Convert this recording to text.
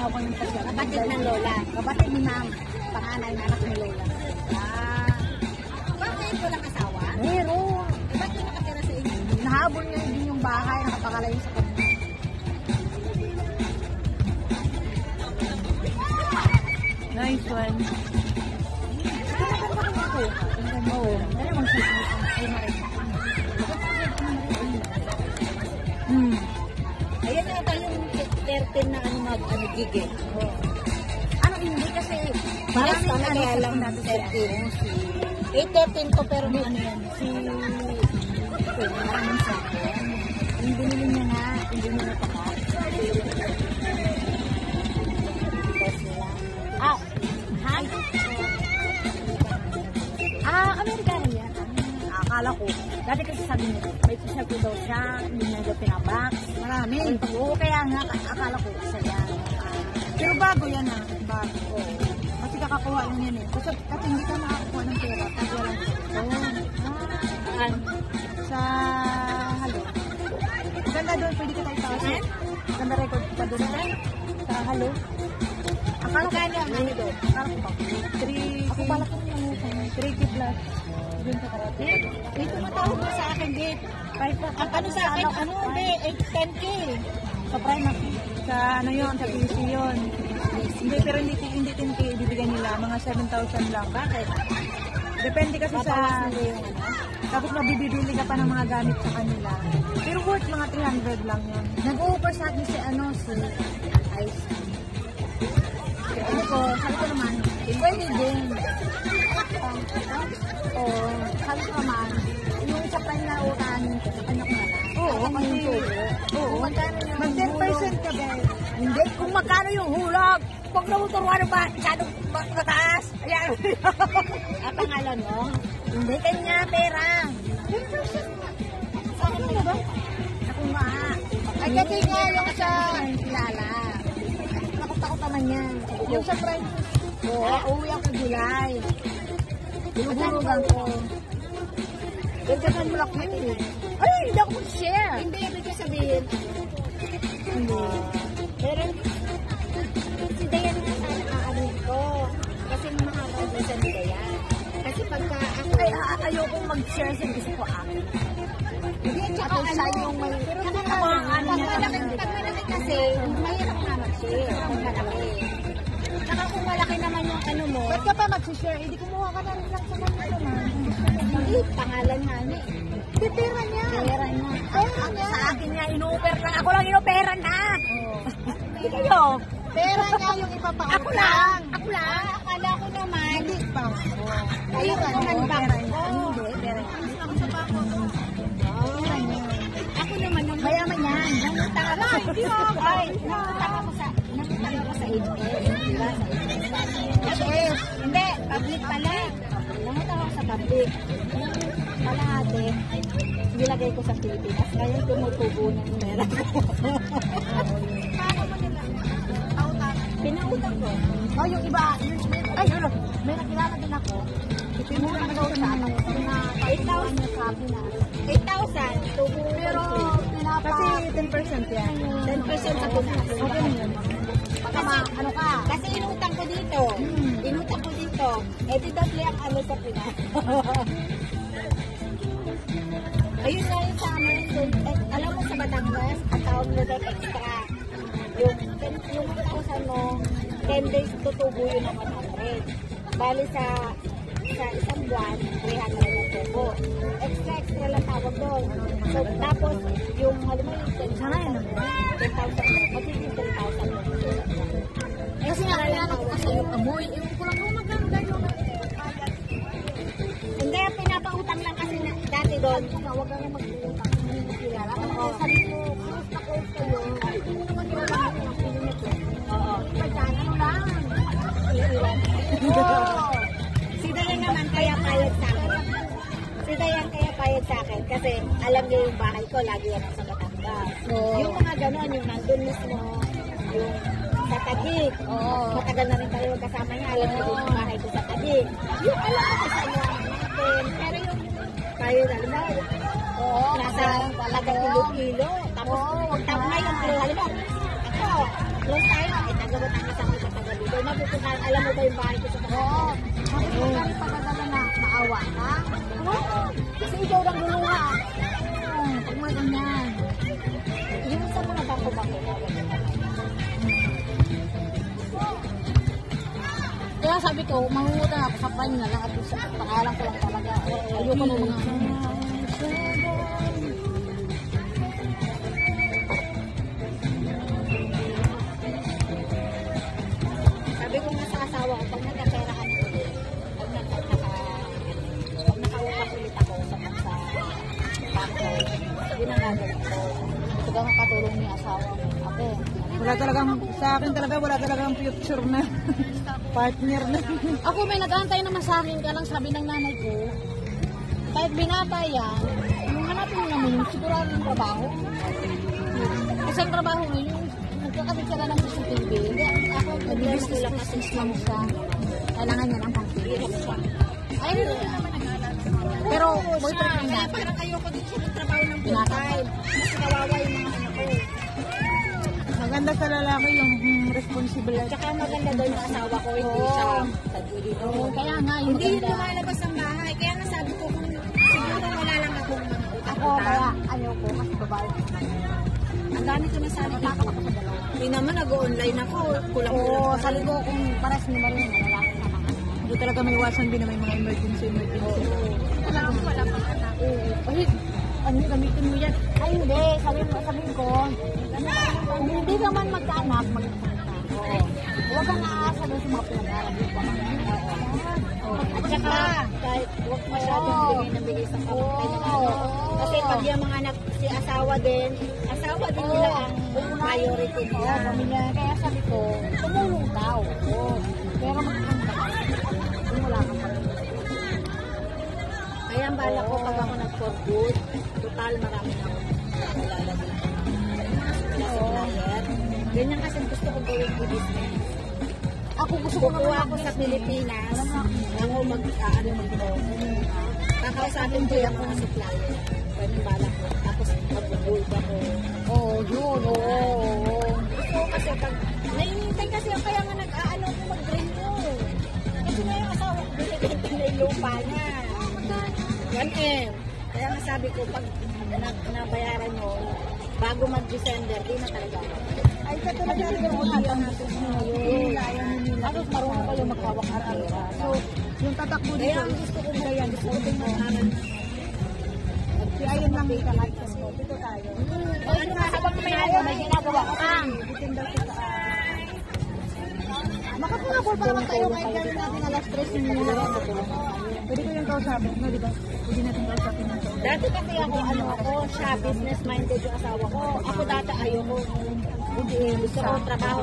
ako yung pasya. Kapatid ng lola. Kapatid ni ma'am. Panganay na anak ni lola. Bakit walang asawa? Meron. Ba't yung nakatira sa inyo? Nahabol niya din yung bahay, nakapakalayo sa kanya. Nice one. Oo. Kaya mag-shoot. Ayan na ito yung 13 na gigi. Ano hindi kasi Parang maraming kaya lang natin sa 13. 13 to pero may ano yan. Yung binili niya nga, yung binili ko ka. Amerikano yan. Akala ko. Dati kasi sabi niya, may sabi daw siya, hindi niya daw pinabox. Marami. Oo, kaya nga, akala ko isa yan. Pero bago yan ha, bago. Kasi kakakuha lang yan eh. Kasi hindi ka makakuha ng pera, kasi walang sa Halo. Ganda doon, pwede ka tayo tawasin. Ganda record pa doon. Sa Halo. Akala ko yan, ano doon? Akala ko ba? 3K. Ako pala ko yung 3K plus. Doon sa karate. Ito matawag mo sa akin, Dave. Ano sa akin? Ano, 10K. Sa Prime, sa ano yun, sa PC yun. Hindi, pero hindi 10K ibibigyan nila. Mga 7,000 lang. Bakit? Depende kasi sa... Tapos mabibili ka pa ng mga gamit sa kanila. Pero worth mga 300 lang yan. Nag-offer sa akin si Ice. Ano ko, sabi ko naman, pwede din. Sabi ko naman, yung sa Prime na utanin ko, sa kanya ko na lang. Oo, mag-10% ka ba? Hindi, kung magkano yung hulog. Pag namuturuan ba, masyadong mataas. Ayan. Ang pangalan mo? Hindi kanya pera. 10% nga. Sa akin na ba? Ako nga. Ay, kasi nga yung sa kilala. Takot-takot naman yan. Yung sa Prime, uuwi ako July. Binuburugan ko. Gagawin mo lang yun eh. Ay, hindi ako mag-share. Hindi, ibig ko sabihin. Hindi. Pero, si Dayan nga sana kaanin ko. Kasi makakaubusan ni Dayan. Kasi pagka ako... Ay, ayokong mag-share sa gusto ko akin. Hindi, tsaka siya yung may... Tsaka pag malaki kasi, mahirap nga mag-share. Pag malaki. Tsaka kung malaki naman yung ano mo... Ba't ka pa mag-share? Hindi kumuha ka na rin lang sa kanya naman. Hindi, pangalan nga niya. Hindi, pera niya. Pera niya. Pera niya. Sa akin niya, inuper lang. Ako lang inupera na. Hindi kayo. Pera niya yung ipapautang. Ako lang. Akala ko naman. Hindi pa. Ayun naman pera bangko. niya. Hindi, pera niya. Ako sa bangko. Pera niya. Ako naman nung Mayaman yan. nangutang ako sa nangutang ako sa ABS. Diba? Yes. Hindi, public pala. Nangutang ako sa public. Kalahati, nilagay ko sa Pilipinas. Ngayon tumutubo ng pera ko. Paano mo nila? Pautang. Pinautang ko. Oh, yung iba, ay, may nakilala din ako. Mura na daw sa ano, na 8,000 niya sa Pinas. 8,000, tubo. Pero, kasi 10% yan. 10% sa Pinas. Okay yun. Baka ano ka? Kasi inutang ko dito. Inutang ko dito. Eh, di doble ang ano sa Pinas. Ayun nga yun sa amin. Alam mo sa Batangas, ang tawag nila extra. Yung 1,000 mo, 10 days tutubo yun ang 100. Bali sa isang buwan, 300 na tubo. Extra lang tawag doon. So, tapos, yung, alam mo yung 10,000. Sana yun. 10,000. Magiging 10,000. Kasi nga, kailangan ko kasi yung amoy. Ewan ko lang kung maganda yung Hindi, pinapautang lang kasi dati doon. huwag ka na mag-uutang. Hindi kilala. Kasi sabi ko, close na close kayo. Hindi naman kilala natin ang pilinit ko. Oo. Iba dyan, ano lang? Si Dayan naman kaya payag sa akin. Si Dayan kaya payag sa akin kasi alam niya yung bahay ko, lagi yan sa Batangas. Yung mga ganon, yung nandun mismo, yung sa Taguig. Matagal na rin tayo kasama niya, alam niya yung bahay ko sa Taguig. Yung alam ko sa inyo natin, pero yung tayo na naman, nasa talagang kilo-kilo. Tapos, ngayon, halimbawa, ako, close tayo. Eh, taga-got ang isang kita taga-dito. Mapupuntahan, alam mo ba yung bahay ko sa mga? Oo. Bakit mo kami pagkakala na maawa ka? Oo. Kasi ikaw lang luluha. Oo, pag mga ganyan. Yung sa mga bangko-bangko na. Kaya sabi ko, mangungutang ako sa prime na lang at sa pangalan ko lang talaga. Ayoko ng mga sabi ko nga sa asawa ko, pag nagkapera kami ulit, pag nakautang ulit ako sa bangko, yun ang gagawin ko. Ito ka makatulong ni asawa ko. Ate, Wala talagang, sa akin talaga, wala talagang future na partner na. ako may nag-aantay naman sa akin, kaya lang sabi ng nanay ko, kahit binata yan, yung hanapin mo naman yung sigurado yung trabaho. Kasi ang trabaho mo, yung nagkakasig sila ng CCTV, ako nag-business lang siya. Kailangan niya ng pang-TV. Ay, hindi naman nag-aaral. Pero, boyfriend niya. Parang ayoko din siya nagtrabaho ng full-time. Mas kawawa yung mga anak ko. Maganda sa lalaki yung responsible. Tsaka maganda doon yung asawa ko, hindi siya tagilid. Kaya nga, yung hindi yun lumalabas ng bahay. Kaya nga sabi ko, kung siguro wala lang akong mga utak. Ako, kaya ayoko, mas babae. Ang dami ko na sana takot ako sa dalawa. Hindi naman, nag-online ako. Kulang-kulang. Oo, sabi ko kung paras ni Maria, malalaki sa mga. Hindi talaga may iwasan din na may mga emergency. Wala pang anak. Ay, ano gamitin mo yan? Ay, hindi. Sabi ko, hindi ka man magkaanak, magkakanta. Huwag kang aasa doon sa mga pinag-aaral. At saka, kahit huwag masyadong bigay ng bigay sa kapatid. Kasi pag yung mga anak, si asawa din nila ang priority nila. Pamilya. Kaya sabi ko, tumulong daw. Pero magkakanta ka. Kung wala kang pamilya. Kaya ang bala ko pag ako nag-for good, total marami na ako nalalagay. Ganyan kasi gusto ko gawin ko business. Ako gusto ko naman ako sa Pilipinas. Ako mag-grow. Kakausapin ko yung mga supplier. Pwede yung bala ko. Tapos mag-gold ako. Oo, yun. Gusto ko kasi pag nainintay kasi ako kaya nga nag-aano ko mag-renew. Kasi nga yung asawa ko binibenta na yung lupa niya. 1M. Kaya nga sabi ko, pag nabayaran nyo, bago mag-December, di na talaga. Ay, katulad na rin yung unahan natin ngayon. Tapos marunong kayo maghawak at pera. So, Yung tatakbo dito. kaya ang gusto ko ba yan? Gusto ko din mag-aral. Si Ayan lang yung kalakas mo. Dito tayo. Ano nga, habang may ayaw, may ginagawa ko pa. Bitin daw sa Makapulapol pa naman tayo kahit gano'n natin alas 3 yung mga. Pwede ko yung kausapin. No, di ba? Pwede natin kausapin ng kausapin. Dati kasi ako siya, business-minded yung asawa ko. Ako dati ayoko. Gusto ko trabaho.